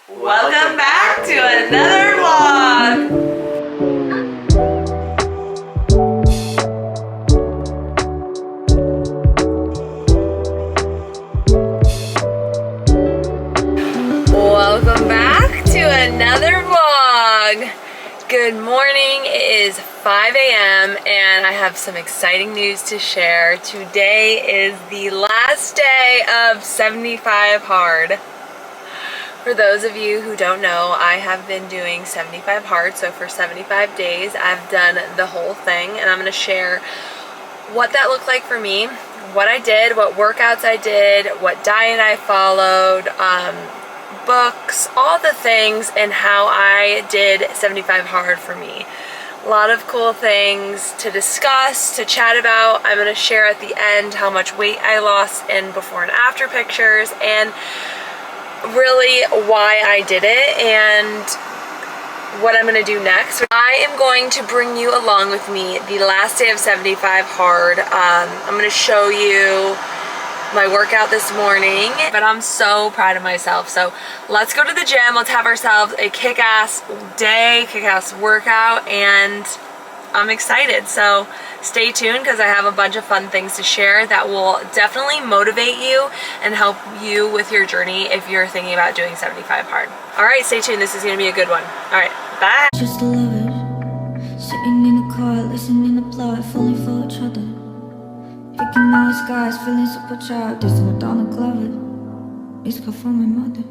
Welcome back to another vlog! Welcome back to another vlog! Good morning, it is 5 a.m. and I have some exciting news to share. Today is the last day of 75 Hard. For those of you who don't know, I have been doing 75 Hard, so for 75 days I've done the whole thing, and I'm going to share what that looked like for me, what I did, what workouts I did, what diet I followed, books, all the things, and how I did 75 Hard for me. A lot of cool things to discuss, to chat about. I'm going to share at the end how much weight I lost in before and after pictures, and really why I did it and what I'm going to do next. I am going to bring you along with me the last day of 75 Hard. I'm going to show you my workout this morning, but I'm so proud of myself. So let's go to the gym, let's have ourselves a kick-ass day, kick-ass workout, and I'm excited. So stay tuned because I have a bunch of fun things to share that will definitely motivate you and help you with your journey if you're thinking about doing 75 Hard. All right, stay tuned. This is going to be a good one. All right, bye. Just love it. Sitting in the car, listening to plot, falling for each other. Picking out skies, feeling super child. There's no Donna Glover. It's called from my mother.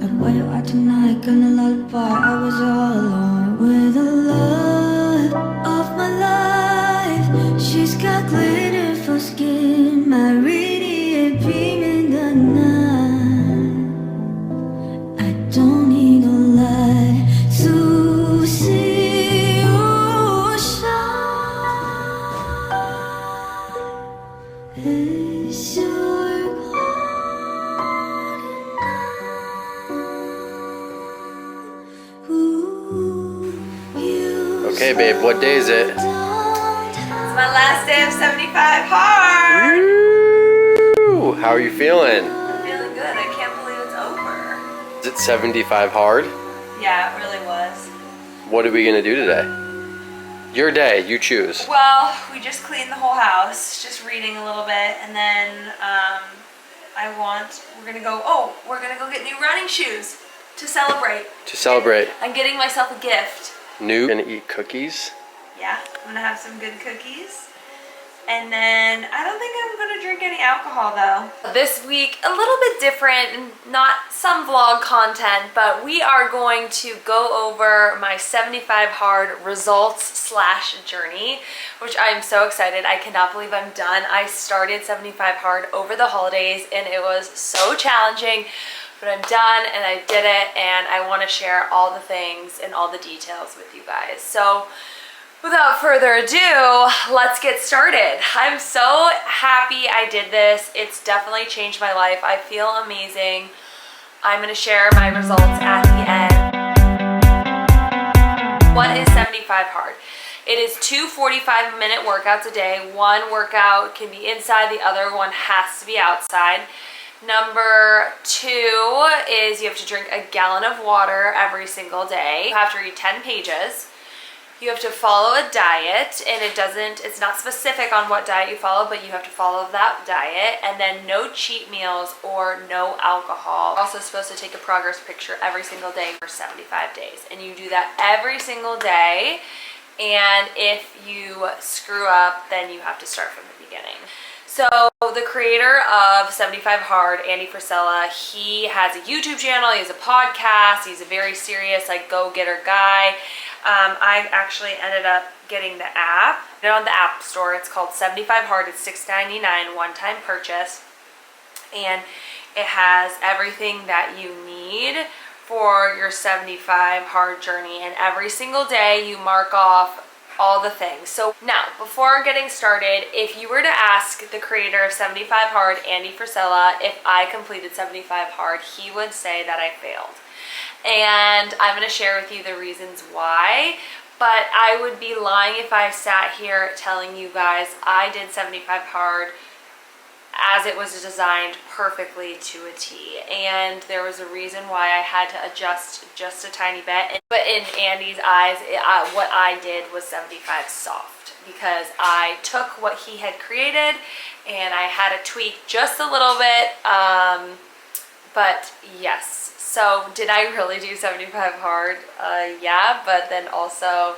Like where you are tonight, gonna lullaby. I was all alone with the love of my life. She's got glitter for skin, my radiant beam in the night. I don't need a light to see you shine. It's your Okay, babe, what day is it? It's my last day of 75 Hard. Woo! How are you feeling? I'm feeling good. I can't believe it's over. Is it 75 hard? Yeah, it really was. What are we gonna do today? Your day, you choose. Well, we just cleaned the whole house, just reading a little bit, and then we're gonna go get new running shoes to celebrate. To celebrate. I'm getting myself a gift. New? Gonna eat cookies? Yeah, I'm gonna have some good cookies. And then I don't think I'm gonna drink any alcohol though. This week, a little bit different, not some vlog content, but we are going to go over my 75 Hard results / journey, which I'm so excited. I cannot believe I'm done. I started 75 Hard over the holidays and it was so challenging, but I'm done and I did it, and I want to share all the things and all the details with you guys. So without further ado, let's get started. I'm so happy I did this. It's definitely changed my life. I feel amazing. I'm going to share my results at the end. What is 75 Hard? It is 2 45-minute workouts a day. One workout can be inside, the other one has to be outside. Number 2 is you have to drink a gallon of water every single day. You have to read 10 pages. You have to follow a diet, and it's not specific on what diet you follow, but you have to follow that diet. And then no cheat meals or no alcohol. You're also supposed to take a progress picture every single day for 75 days. And you do that every single day. And if you screw up, then you have to start from the beginning. So the creator of 75 Hard, Andy Frisella, he has a YouTube channel, he has a podcast, he's a very serious, like, go-getter guy. I actually ended up getting the app. They're on the App Store. It's called 75 Hard. It's $6.99 one-time purchase. And it has everything that you need for your 75 Hard journey. And every single day you mark off all the things. So now, before getting started, if you were to ask the creator of 75 Hard, Andy Frisella, if I completed 75 Hard, he would say that I failed. And I'm going to share with you the reasons why, but I would be lying if I sat here telling you guys I did 75 Hard as it was designed perfectly to a T. And there was a reason why I had to adjust just a tiny bit. But in Andy's eyes, what I did was 75 soft, because I took what he had created and I had to tweak just a little bit. But yes, so did I really do 75 hard? Yeah, but then also,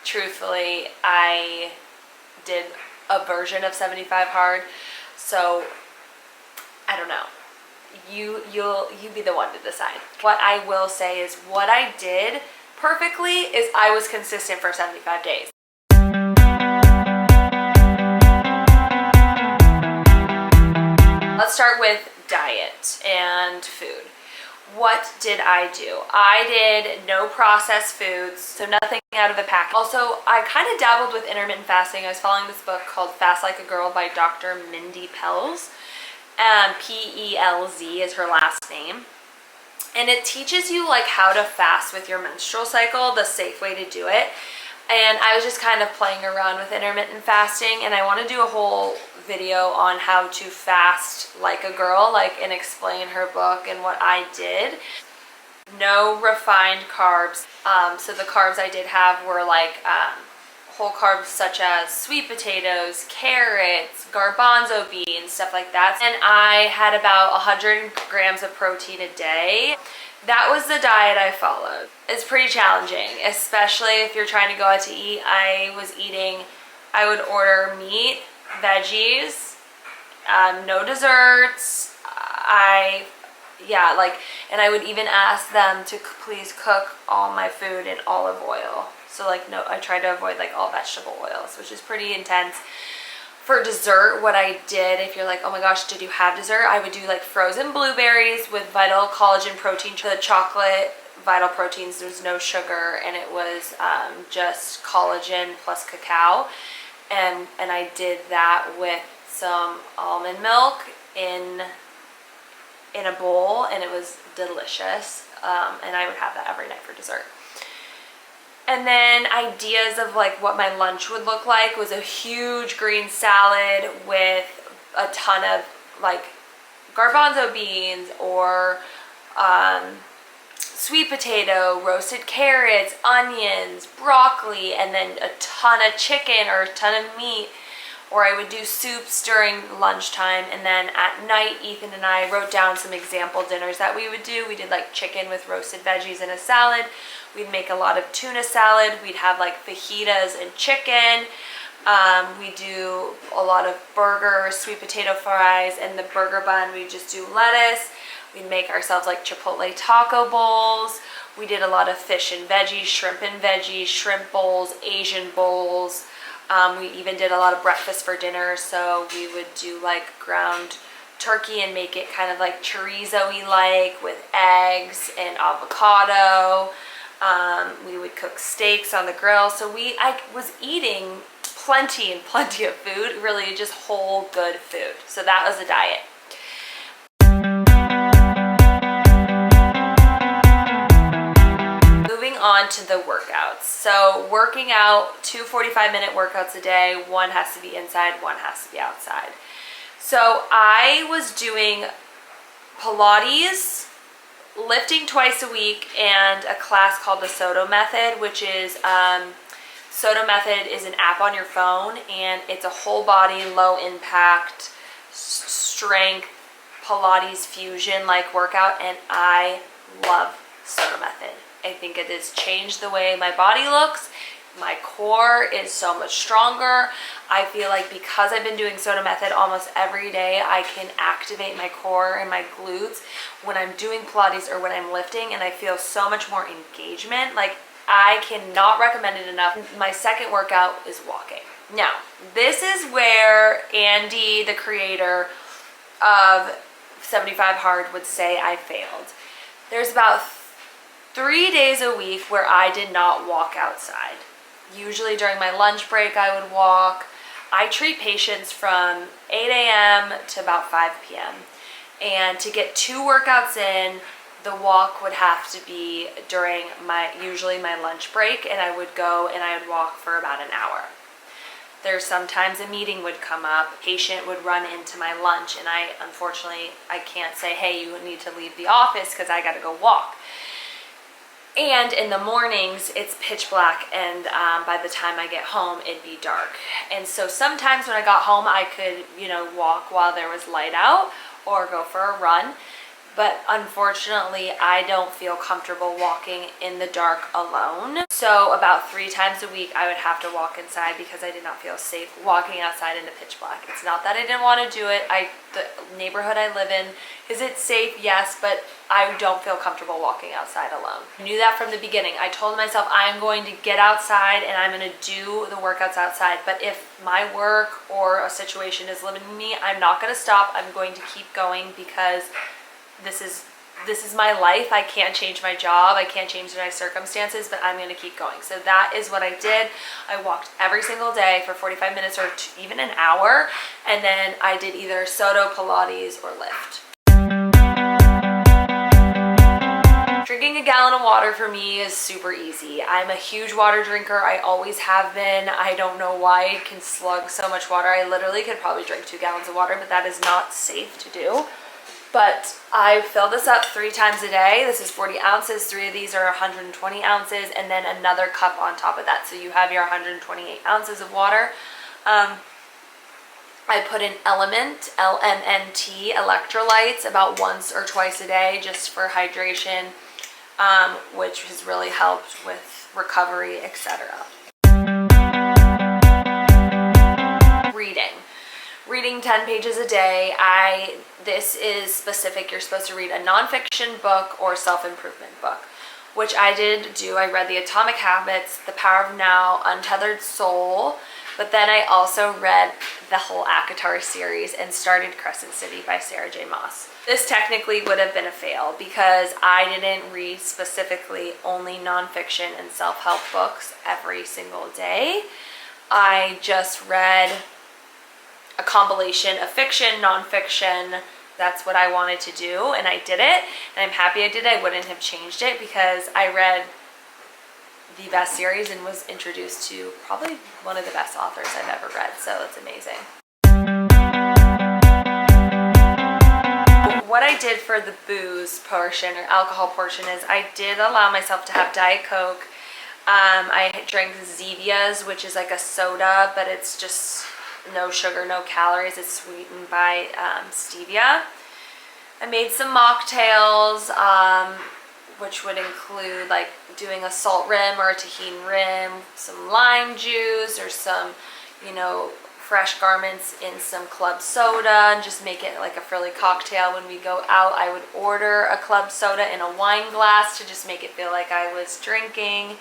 truthfully, I did a version of 75 hard. So I don't know. You be the one to decide. What I will say is what I did perfectly is I was consistent for 75 days. Let's start with diet and food. What did I do? I did no processed foods, so nothing out of the pack. Also, I kind of dabbled with intermittent fasting. I was following this book called Fast Like a Girl by Dr. Mindy Pelz. P-E-L-Z is her last name. And it teaches you like how to fast with your menstrual cycle, the safe way to do it. And I was just kind of playing around with intermittent fasting, and I want to do a whole video on how to fast like a girl, like, and explain her book and what I did. No refined carbs. So the carbs I did have were like whole carbs such as sweet potatoes, carrots, garbanzo beans, stuff like that. And I had about 100 grams of protein a day. That was the diet I followed. It's pretty challenging, especially if you're trying to go out to eat. I would order meat, veggies, no desserts. And I would even ask them to please cook all my food in olive oil. So like, no, I tried to avoid like all vegetable oils, which is pretty intense. For dessert, what I did, if you're like, oh my gosh, did you have dessert? I would do like frozen blueberries with vital collagen protein, the chocolate vital proteins. There's no sugar, and it was just collagen plus cacao. And I did that with some almond milk in a bowl, and it was delicious. And I would have that every night for dessert. And then ideas of like what my lunch would look like was a huge green salad with a ton of like garbanzo beans or sweet potato, roasted carrots, onions, broccoli, and then a ton of chicken or a ton of meat. Or I would do soups during lunchtime, and then at night Ethan and I wrote down some example dinners that we would do. We did like chicken with roasted veggies and a salad. We'd make a lot of tuna salad. We'd have like fajitas and chicken. We do a lot of burgers, sweet potato fries, and the burger bun we just do lettuce. We'd make ourselves like Chipotle taco bowls. We did a lot of fish and veggies, shrimp bowls, Asian bowls. We even did a lot of breakfast for dinner, so we would do like ground turkey and make it kind of like chorizo-y like with eggs and avocado. We would cook steaks on the grill. So I was eating plenty of food, really just whole good food. So that was a diet. Moving on to the workouts. So working out, 2 45-minute workouts a day. One has to be inside, one has to be outside. So I was doing Pilates, lifting twice a week, and a class called the Soto Method, which is Soto Method is an app on your phone, and it's a whole body, low impact, strength Pilates fusion like workout, and I love Soto Method. I think it has changed the way my body looks. My core is so much stronger. I feel like because I've been doing Soto Method almost every day, I can activate my core and my glutes when I'm doing Pilates or when I'm lifting, and I feel so much more engagement. Like, I cannot recommend it enough. My second workout is walking. Now, this is where Andy, the creator of 75 Hard, would say I failed. There's about 3 days a week where I did not walk outside. Usually during my lunch break I would walk. I treat patients from 8 a.m. to about 5 p.m. And to get 2 workouts in, the walk would have to be during usually my lunch break, and I would go and I would walk for about an hour. There's sometimes a meeting would come up, a patient would run into my lunch, and unfortunately, I can't say, hey, you need to leave the office because I gotta go walk. And in the mornings, it's pitch black, and by the time I get home, it'd be dark. And so sometimes when I got home, I could, walk while there was light out or go for a run. But unfortunately, I don't feel comfortable walking in the dark alone. So about 3 times a week, I would have to walk inside because I did not feel safe walking outside in the pitch black. It's not that I didn't want to do it. The neighborhood I live in, is it safe? Yes, but I don't feel comfortable walking outside alone. I knew that from the beginning. I told myself I'm going to get outside and I'm going to do the workouts outside. But if my work or a situation is limiting me, I'm not going to stop. I'm going to keep going because this is my life. I can't change my job. I can't change my circumstances, but I'm going to keep going. So that is what I did. I walked every single day for 45 minutes or even an hour. And then I did either Soto, Pilates, or lift. Drinking a gallon of water for me is super easy. I'm a huge water drinker. I always have been. I don't know why I can slug so much water. I literally could probably drink 2 gallons of water, but that is not safe to do. But I fill this up 3 times a day. This is 40 ounces. 3 of these are 120 ounces, and then another cup on top of that. So you have your 128 ounces of water. I put in Element, LMNT, electrolytes about once or twice a day just for hydration, which has really helped with recovery, etc. Reading 10 pages a day. This is specific. You're supposed to read a nonfiction book or self-improvement book, which I did do. I read The Atomic Habits, The Power of Now, Untethered Soul, but then I also read the whole ACOTAR series and started Crescent City by Sarah J. Maas. This technically would have been a fail because I didn't read specifically only nonfiction and self-help books every single day. I just read a compilation of fiction, nonfiction. That's what I wanted to do, and I did it, and I'm happy I did it. I wouldn't have changed it because I read the best series and was introduced to probably one of the best authors I've ever read, so it's amazing. What I did for the booze portion or alcohol portion is I did allow myself to have Diet Coke. I drank Zevia's, which is like a soda, but it's just no sugar, no calories. It's sweetened by stevia. I made some mocktails, which would include like doing a salt rim or a tahini rim, some lime juice or some, fresh garments in some club soda, and just make it like a frilly cocktail. When we go out, I would order a club soda in a wine glass to just make it feel like I was drinking.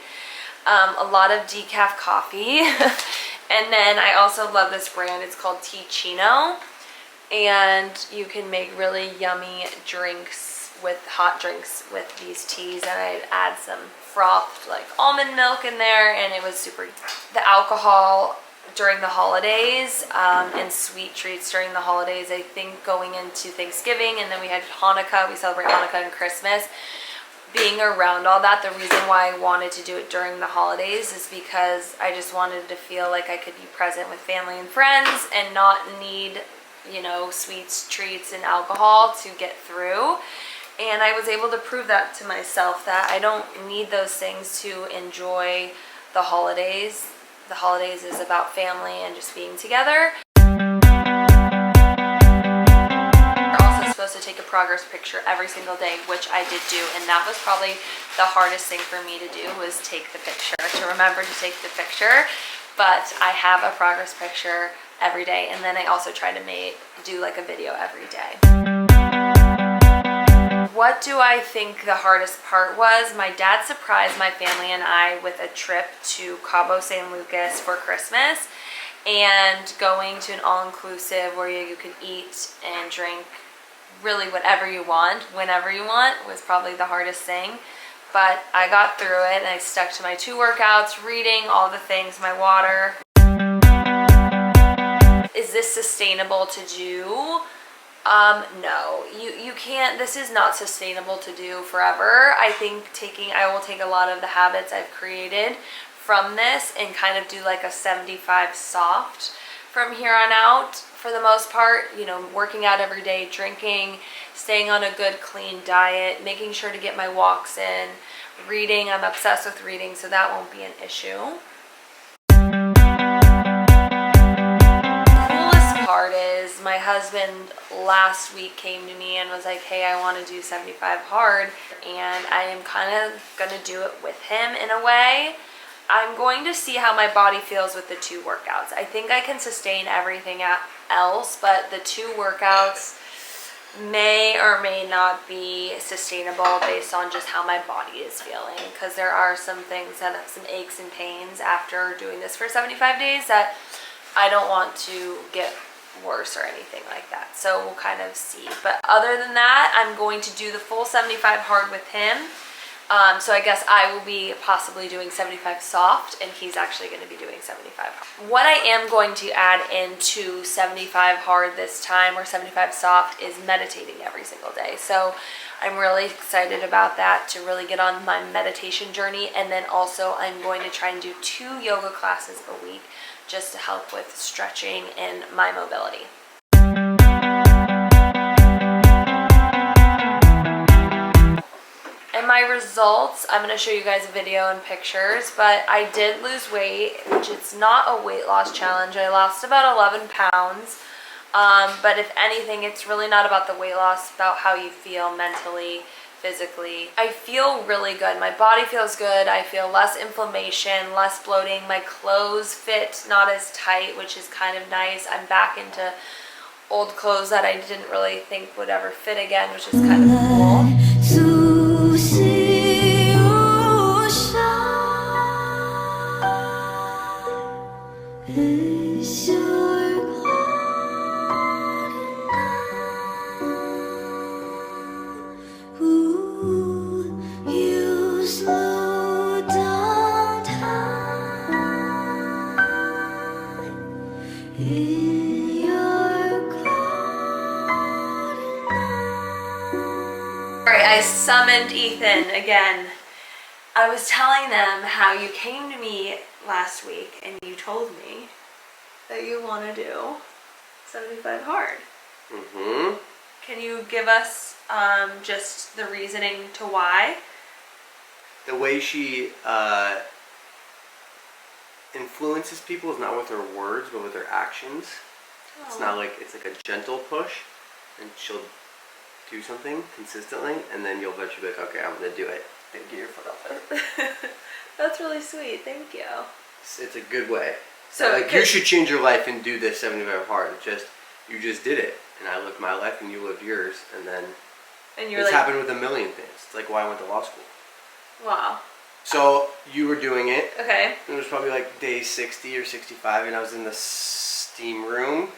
A lot of decaf coffee. And then I also love this brand. It's called Ticino, and you can make really yummy drinks hot drinks with these teas. And I'd add some frothed like almond milk in there, and it was super. The alcohol during the holidays and sweet treats during the holidays. I think going into Thanksgiving, and then we had Hanukkah. We celebrate Hanukkah and Christmas. Being around all that, the reason why I wanted to do it during the holidays is because I just wanted to feel like I could be present with family and friends and not need, sweets, treats, and alcohol to get through. And I was able to prove that to myself that I don't need those things to enjoy the holidays. The holidays is about family and just being together. Supposed to take a progress picture every single day, which I did do, and that was probably the hardest thing for me to do, was take the picture, to remember to take the picture. But I have a progress picture every day, and then I also try to do like a video every day. What do I think the hardest part was? My dad surprised my family and I with a trip to Cabo San Lucas for Christmas, and going to an all-inclusive where you could eat and drink really whatever you want, whenever you want, was probably the hardest thing. But I got through it, and I stuck to my 2 workouts, reading, all the things, my water. Is this sustainable to do? No, you can't. This is not sustainable to do forever. I think I will take a lot of the habits I've created from this and kind of do like a 75 soft from here on out for the most part. You know, working out every day, drinking, staying on a good clean diet, making sure to get my walks in, reading. I'm obsessed with reading, so that won't be an issue. Part is my husband last week came to me and was like, hey, I want to do 75 hard, and I am kind of gonna do it with him in a way. I'm going to see how my body feels with the 2 workouts. I think I can sustain everything else, but the 2 workouts may or may not be sustainable based on just how my body is feeling, because there are some things that have some aches and pains after doing this for 75 days that I don't want to get worse or anything like that. So we'll kind of see. But other than that, I'm going to do the full 75 hard with him. So I guess I will be possibly doing 75 soft, and he's actually going to be doing 75 hard. What I am going to add into 75 hard this time, or 75 soft, is meditating every single day. So I'm really excited about that, to really get on my meditation journey. And then also I'm going to try and do 2 yoga classes a week, just to help with stretching and my mobility. And my results, I'm going to show you guys a video and pictures, but I did lose weight, which is not a weight loss challenge. I lost about 11 pounds. But if anything, it's really not about the weight loss, it's about how you feel mentally, physically. I feel really good. My body feels good. I feel less inflammation, less bloating. My clothes fit not as tight, which is kind of nice. I'm back into old clothes that I didn't really think would ever fit again, which is kind of cool. I summoned Ethan again. I was telling them how you came to me last week and you told me that you want to do 75 hard. Mm-hmm. Can you give us just the reasoning to why? The way she influences people is not with her words, but with her actions. Oh. It's not like, it's like a gentle push, and she'll do something consistently, and then you'll eventually be like, okay, I'm gonna do it. Then get your foot off it. That's really sweet. Thank you. It's a good way. So like, you should change your life and do this 75 hard. You just did it, and I lived my life and you lived yours, and then it's happened with a million things. It's like why I went to law school. Wow. So you were doing it. Okay. It was probably like day 60 or 65, and I was in the steam room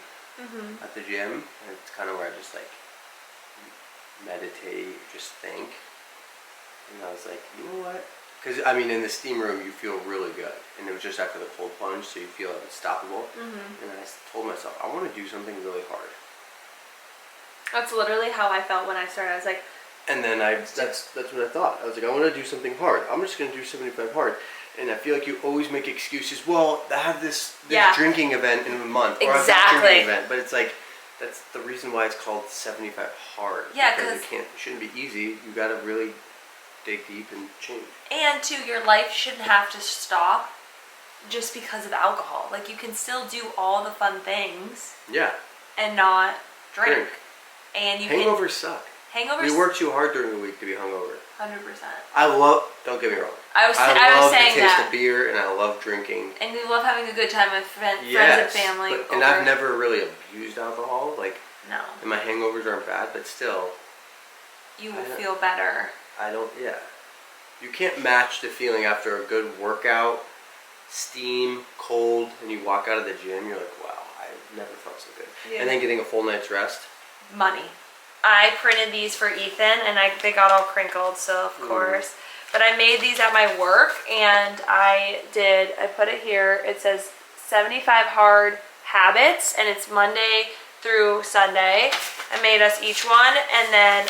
at the gym, and it's kind of where I just like meditate, just think. And I was like, you know what? Because I mean, in the steam room, you feel really good, and it was just after the cold plunge, so you feel unstoppable. And I told myself, I want to do something really hard. That's literally how I felt when I started. I was like, and then that's what I thought. I was like, I want to do something hard. I'm just going to do 75 hard. And I feel like you always make excuses. Well, I have this drinking event in a month, or I have that drinking event, but it's like, that's the reason why it's called 75 hard. Yeah, because it shouldn't be easy. You got to really dig deep and change. And too, your life shouldn't have to stop just because of alcohol. Like, you can still do all the fun things. Yeah. And not drink. And you Hangovers suck. Hangovers. We work too hard during the week to be hungover. 100%. Don't get me wrong. I was saying that. I love the taste of beer, and I love drinking. And you love having a good time with friends and family. And I've never really abused alcohol. Like, no. And my hangovers aren't bad, but still. You will feel better. You can't match the feeling after a good workout, steam, cold, and you walk out of the gym, you're like, wow, I never felt so good. Yeah. And then getting a full night's rest. Money. I printed these for Ethan, and they got all crinkled, so of course. But I made these at my work, and I put it here. It says 75 hard habits, and it's Monday through Sunday. I made us each one, and then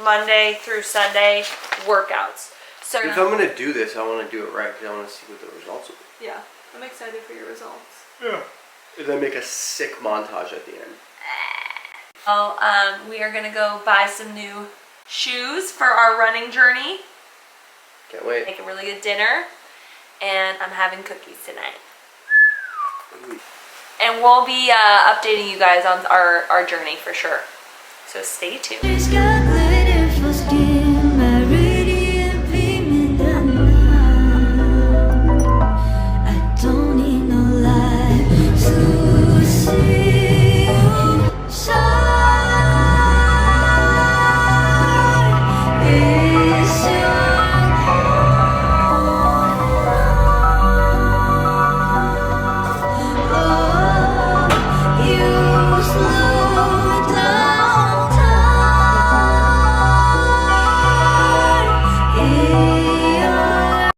Monday through Sunday workouts. So if I'm gonna do this, I want to do it right because I want to see what the results will be. Yeah, I'm excited for your results. Yeah. And then make a sick montage at the end. Oh, we are gonna go buy some new shoes for our running journey. Can't wait. Make a really good dinner, and I'm having cookies tonight. And we'll be updating you guys on our journey for sure. So stay tuned.